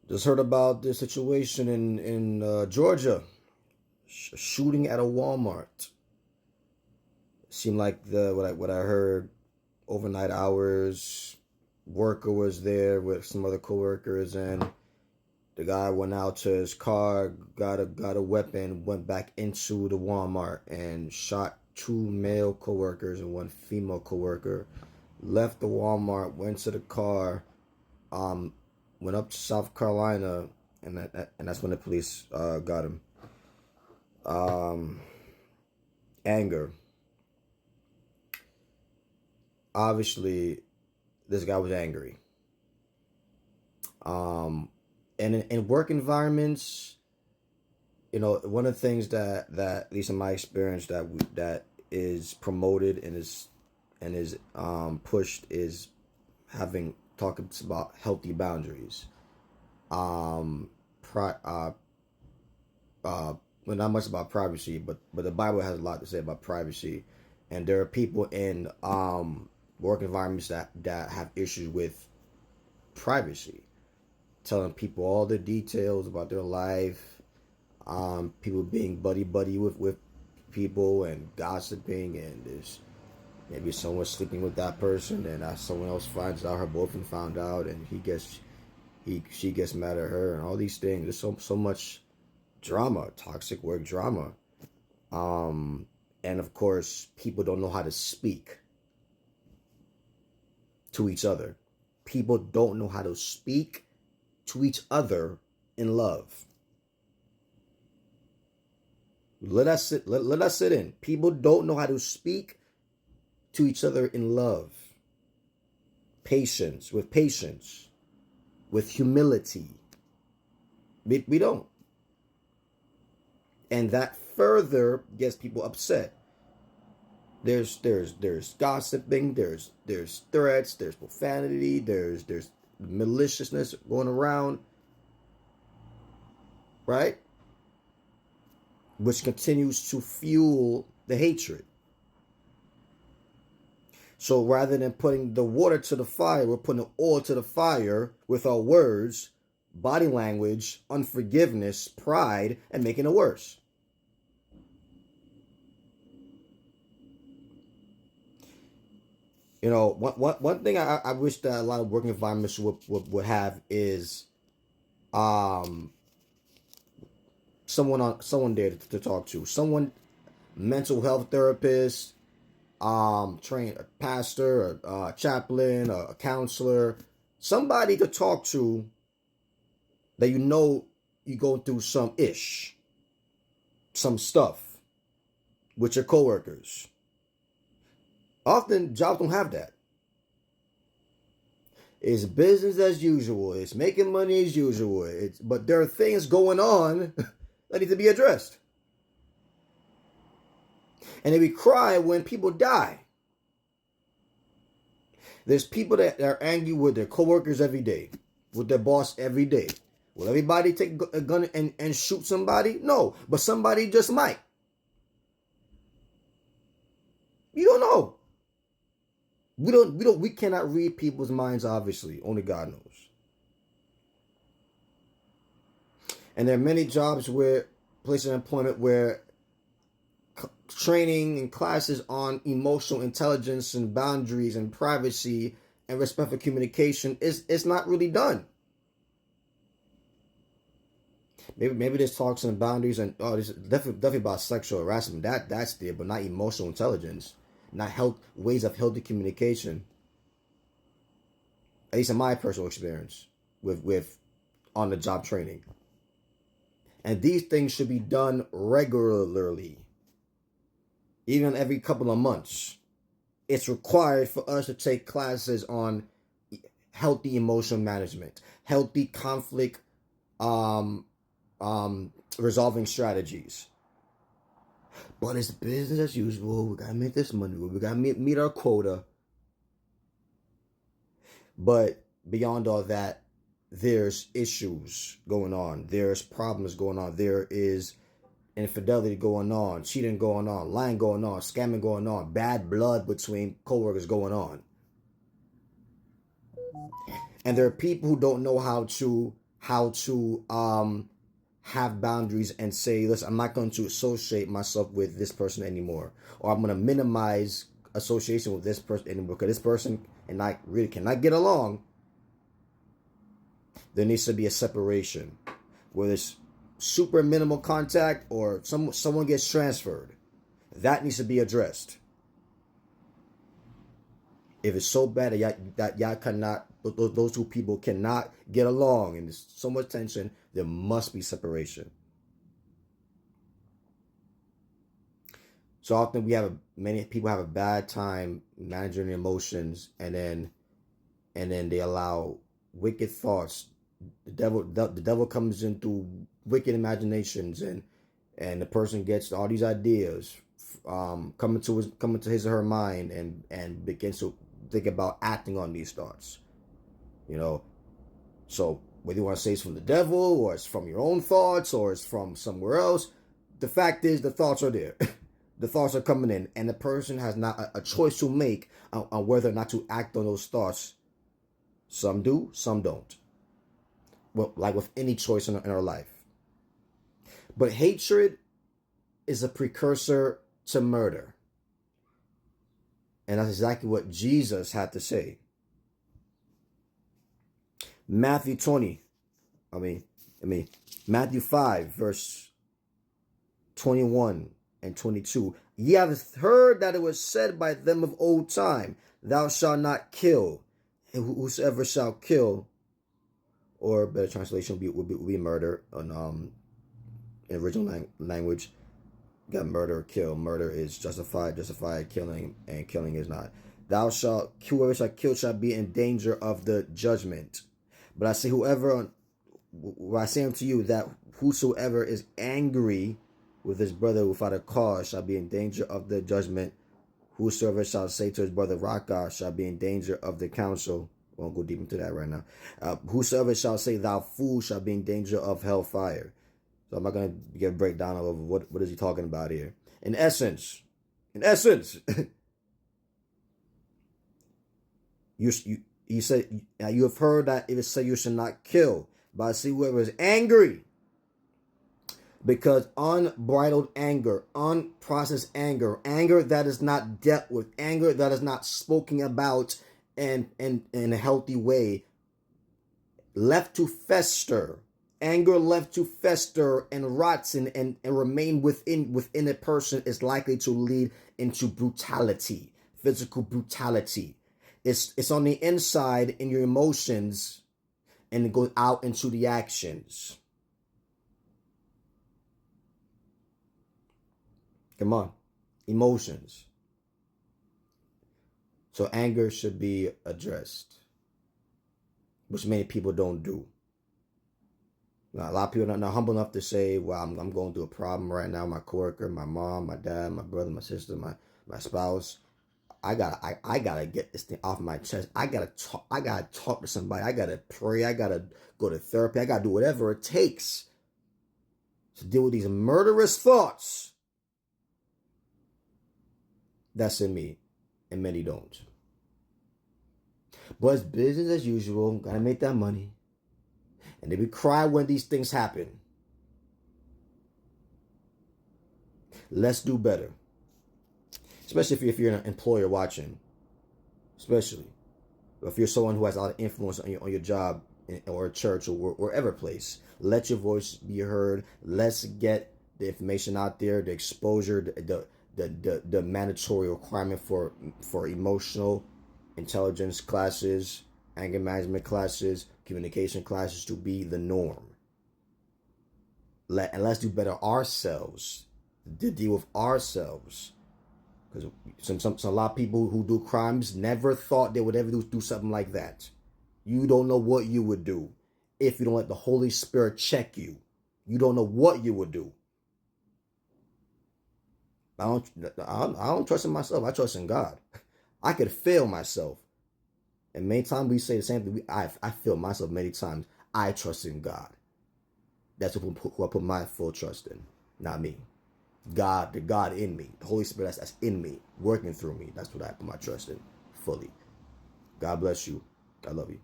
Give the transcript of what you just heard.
Just heard about this situation in Georgia, shooting at a Walmart. Seemed like the what I heard, overnight hours. Worker was there with some other coworkers, and the guy went out to his car, got a weapon, went back into the Walmart and shot two male coworkers and one female coworker. Left the Walmart, went to the car, um, went up to South Carolina, and that's when the police got him. Um, Anger. Obviously, this guy was angry. And in work environments, one of the things that at least in my experience that is promoted and is pushed is having talking about healthy boundaries. Um, pri- uh, well, not much about privacy, but the Bible has a lot to say about privacy, and there are people in work environments that have issues with privacy, telling people all the details about their life, people being buddy buddy with people and gossiping, and there's maybe someone sleeping with that person, and someone else finds out, her boyfriend found out, and she gets mad at her, and all these things. There's so much drama, toxic work drama. Um, and of course, people don't know how to speak to each other. People don't know how to speak to each other in love. Let us sit in. People don't know how to speak to each other in love. Patience, with humility. We don't. And that further gets people upset. There's gossiping, there's threats, there's profanity, there's maliciousness going around, right? Which continues to fuel the hatred. So rather than putting the water to the fire, we're putting the oil to the fire with our words, body language, unforgiveness, pride, and making it worse. One thing I wish that a lot of working environments would have is um someone there to talk to, someone, mental health therapist, train a pastor, a chaplain, a counselor, somebody to talk to that you go through some stuff with your coworkers. Often jobs don't have that. It's business as usual. It's making money as usual. But there are things going on that need to be addressed. And we cry when people die. There's people that are angry with their coworkers every day, with their boss every day. Will everybody take a gun and shoot somebody? No, but somebody just might. You don't know. We cannot read people's minds, obviously. Only God knows. And there are many jobs places of employment where training and classes on emotional intelligence and boundaries and privacy and respect for communication is not really done. Maybe there's talks on boundaries and this is definitely about sexual harassment. That's there, but not emotional intelligence, not ways of healthy communication. At least in my personal experience with on the job training. And these things should be done regularly, even every couple of months. It's required for us to take classes on healthy emotional management, healthy conflict um, resolving strategies. But it's business as usual. We gotta make this money. We gotta meet our quota. But beyond all that, there's issues going on. There's problems going on. There is infidelity going on, cheating going on, lying going on, scamming going on, bad blood between coworkers going on. And there are people who don't know how to have boundaries and say, listen, I'm not going to associate myself with this person anymore, or I'm going to minimize association with this person anymore because this person and I really cannot get along. There needs to be a separation, whether it's super minimal contact or someone gets transferred. That needs to be addressed. If it's so bad that y'all cannot, those two people cannot get along and there's so much tension, there must be separation. So often many people have a bad time managing their emotions, and then they allow wicked thoughts. The devil comes in through wicked imaginations, and the person gets all these ideas coming to his or her mind, and begins to think about acting on these thoughts. So whether you want to say it's from the devil, or it's from your own thoughts, or it's from somewhere else, the fact is the thoughts are there. The thoughts are coming in, and the person has not a choice to make on whether or not to act on those thoughts. Some do, some don't. Well, like with any choice in our life. But hatred is a precursor to murder. And that's exactly what Jesus had to say. Matthew 5, verse 21 and 22. Ye have heard that it was said by them of old time, thou shalt not kill, and whosoever shall kill, or better translation would be murder in original language. Got murder or kill. Murder is justified, killing, and killing is not. Whoever shall kill shall be in danger of the judgment. But I say I say unto you that whosoever is angry with his brother without a cause shall be in danger of the judgment. Whosoever shall say to his brother Raca shall be in danger of the council. I won't go deep into that right now. Whosoever shall say thou fool shall be in danger of hellfire. So I'm not going to get a breakdown of what is he talking about here. In essence, you said, you have heard that it is said you should not kill. But I see whoever is angry, because unbridled anger, unprocessed anger that is not dealt with, anger that is not spoken about in a healthy way, left to fester. Anger left to fester and rots and remain within a person is likely to lead into brutality, physical brutality. It's on the inside in your emotions, and it goes out into the actions. Come on. Emotions. So anger should be addressed, which many people don't do. Now, a lot of people are not humble enough to say, well, I'm going through a problem right now. My coworker, my mom, my dad, my brother, my sister, my spouse. I gotta get this thing off my chest. I gotta talk to somebody. I gotta pray. I gotta go to therapy. I gotta do whatever it takes to deal with these murderous thoughts that's in me, and many don't. But it's business as usual. Gotta make that money. And they would cry when these things happen. Let's do better. Especially if you're an employer watching. Especially if you're someone who has a lot of influence on your job or a church or wherever place. Let your voice be heard. Let's get the information out there, the exposure, the mandatory requirement for emotional intelligence classes, anger management classes, communication classes to be the norm. Let's do better ourselves to deal with ourselves. Because a lot of people who do crimes never thought they would ever do something like that. You don't know what you would do if you don't let the Holy Spirit check you. You don't know what you would do. I don't trust in myself. I trust in God. I could fail myself. And many times we say the same thing. I fail myself many times. I trust in God. That's who I put my full trust in, not me. God, the God in me, the Holy Spirit that's in me, working through me. That's what I put my trust in fully. God bless you. I love you.